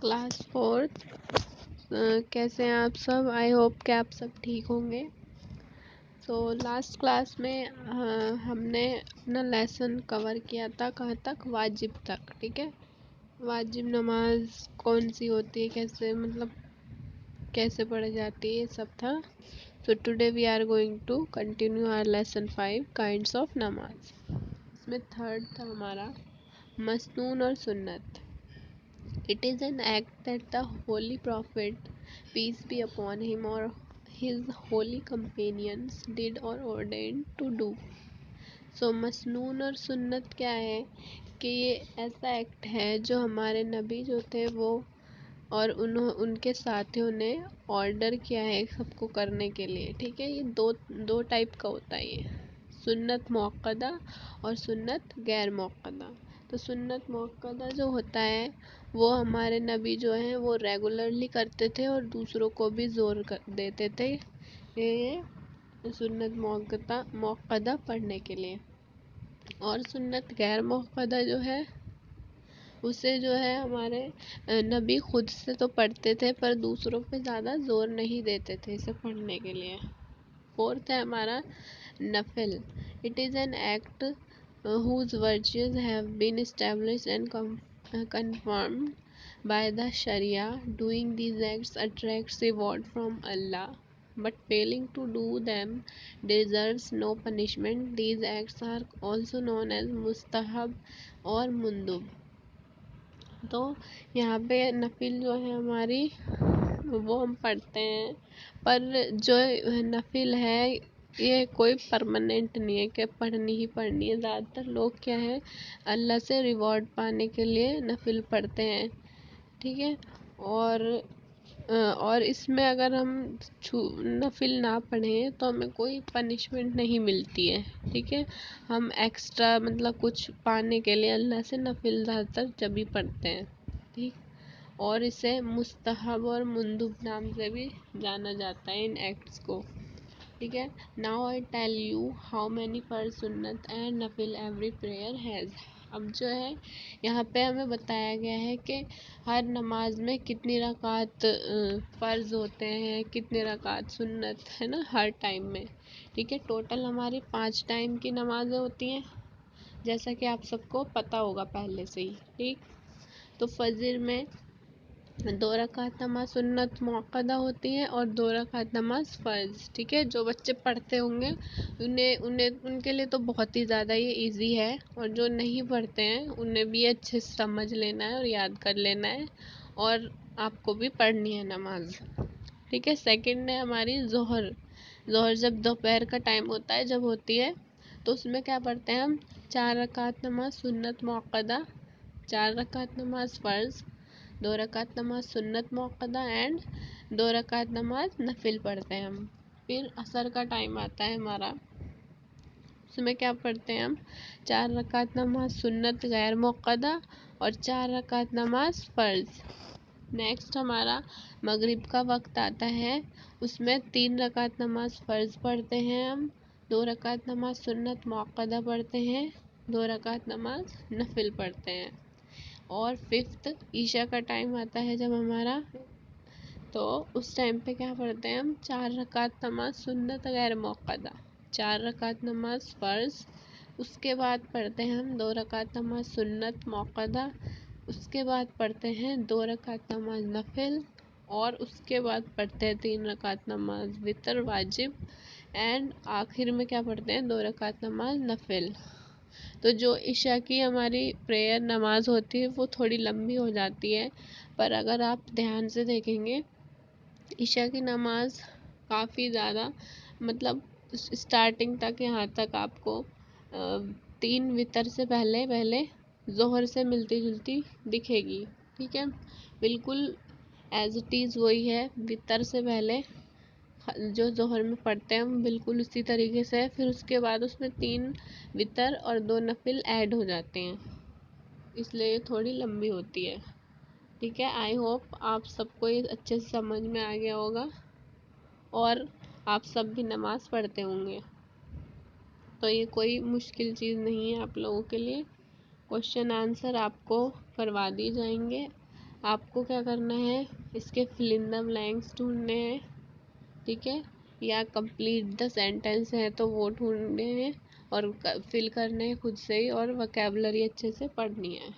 Class 4 कैसे हैं आप सब। आई होप कि आप सब ठीक होंगे। लास्ट क्लास में हमने अपना लेसन कवर किया था, कहाँ तक, वाजिब तक। ठीक है, वाजिब नमाज कौन सी होती है, कैसे पढ़ी जाती है, सब था। Today we are going to continue our lesson 5 kinds of नमाज। इसमें थर्ड था हमारा मसनून और सुन्नत। It is an act that the Holy Prophet, peace be upon him, or his holy companions did or ordained to do. मसनून और सुन्नत क्या है कि ये ऐसा एक्ट है जो हमारे नबी जो थे वो और उनके साथियों ने ऑर्डर किया है सबको करने के लिए। ठीक है, ये दो टाइप का होता है, ये सुन्नत मुअक्कदा और सुन्नत गैर मुअक्कदा। तो सुन्नत मुअक्कदा जो होता है वो हमारे नबी जो हैं वो रेगुलरली करते थे और दूसरों को भी जोर देते थे ये सुन्नत मुअक्कदा पढ़ने के लिए। और सुन्नत गैर मुअक्कदा जो है उसे जो है हमारे नबी खुद से तो पढ़ते थे पर दूसरों पे ज़्यादा जोर नहीं देते थे इसे पढ़ने के लिए। फोर्थ है हमारा नफिल। It is an act whose virtues have been established and confirmed by the Sharia. Doing these acts attracts reward from Allah, but failing to do them deserves no punishment. These acts are also known as mustahab और मुंदुब। तो यहाँ पे नफिल जो है हमारी वो हम पढ़ते हैं, पर जो नफिल है ये कोई परमानेंट नहीं है कि पढ़नी ही पढ़नी है। ज़्यादातर लोग क्या है अल्लाह से रिवॉर्ड पाने के लिए नफिल पढ़ते हैं। ठीक है, और इसमें अगर हम नफिल ना पढ़ें तो हमें कोई पनिशमेंट नहीं मिलती है। ठीक है, हम एक्स्ट्रा कुछ पाने के लिए अल्लाह से नफिल ज़्यादातर जब भी पढ़ते हैं। ठीक, और इसे मुस्तहब और मुंदुब नाम से भी जाना जाता है इन एक्ट्स को। ठीक है, now I tell you how many फर्ज, सुन्नत एंड नफिल एवरी प्रेयर हैज़। अब जो है यहाँ पे हमें बताया गया है कि हर नमाज में कितनी रकात फ़र्ज होते हैं, कितने रकात सुन्नत है ना, हर टाइम में। ठीक है, टोटल हमारी 5 टाइम की नमाज़ें होती हैं, जैसा कि आप सबको पता होगा पहले से ही। ठीक, तो फजर में 2 रकात नमाज सुन्नत मुअक्कदा होती है और 2 रकात नमाज फ़र्ज। ठीक है, जो बच्चे पढ़ते होंगे उनके लिए तो बहुत ही ज़्यादा ये इजी है, और जो नहीं पढ़ते हैं उन्हें भी अच्छे से समझ लेना है और याद कर लेना है, और आपको भी पढ़नी है नमाज। ठीक है, सेकंड है हमारी ज़ोहर। जब दोपहर का टाइम होता है, जब होती है, तो उसमें क्या पढ़ते हैं हम, 4 रकात नमाज सुन्नत मुअक्कदा, 4 रकात नमाज फ़र्ज, 2 रकात नमाज सुन्नत मुअक्कदा एंड 2 रकात नमाज नफिल पढ़ते हैं हम। फिर असर का टाइम आता है हमारा, उसमें क्या पढ़ते हैं हम, 4 रकात नमाज सुन्नत गैर मुअक्कदा और 4 रकात नमाज फ़र्ज। नेक्स्ट हमारा मगरिब का वक्त आता है, उसमें 3 रकात नमाज फ़र्ज पढ़ते हैं हम, 2 रकात नमाज सुन्नत मुअक्कदा पढ़ते हैं, 2 रकात नमाज नफिल पढ़ते हैं। और फिफ्थ ईशा का टाइम आता है जब हमारा, तो उस टाइम पे क्या पढ़ते हैं हम, 4 रकात नमाज सुन्नत गैर मुअक्कदा, 4 रकात नमाज फ़र्ज, उसके बाद पढ़ते हैं हम 2 रकात नमाज सुन्नत मुअक्कदा, उसके बाद पढ़ते हैं 2 रकात नमाज नफिल, और उसके बाद पढ़ते हैं 3 रकात नमाज वितर वाजिब, एंड आखिर में क्या पढ़ते हैं, 2 रकात नमाज नफिल। तो जो इशा की हमारी प्रेयर नमाज होती है वो थोड़ी लंबी हो जाती है, पर अगर आप ध्यान से देखेंगे इशा की नमाज काफ़ी ज़्यादा स्टार्टिंग तक यहाँ तक आपको 3 वितर से पहले ज़ोहर से मिलती जुलती दिखेगी। ठीक है, बिल्कुल एज इट इज़ वही है, वितर से पहले जो ज़ोहर में पढ़ते हैं हम बिल्कुल उसी तरीके से, फिर उसके बाद उसमें 3 वितर और 2 नफिल ऐड हो जाते हैं, इसलिए ये थोड़ी लंबी होती है। ठीक है, आई होप आप सबको ये अच्छे से समझ में आ गया होगा और आप सब भी नमाज़ पढ़ते होंगे, तो ये कोई मुश्किल चीज़ नहीं है आप लोगों के लिए। क्वेश्चन आंसर आपको करवा दिए जाएंगे, آپ کو کیا کرنا ہے، اس کے فل ان دا بلینکس ڈھونڈنے ہیں، ٹھیک ہے، یا کمپلیٹ دا سینٹینس ہے تو وہ ڈھونڈنے ہیں اور فل کرنے ہیں خود سے ہی، اور وکیبلری اچھے سے پڑھنی ہے۔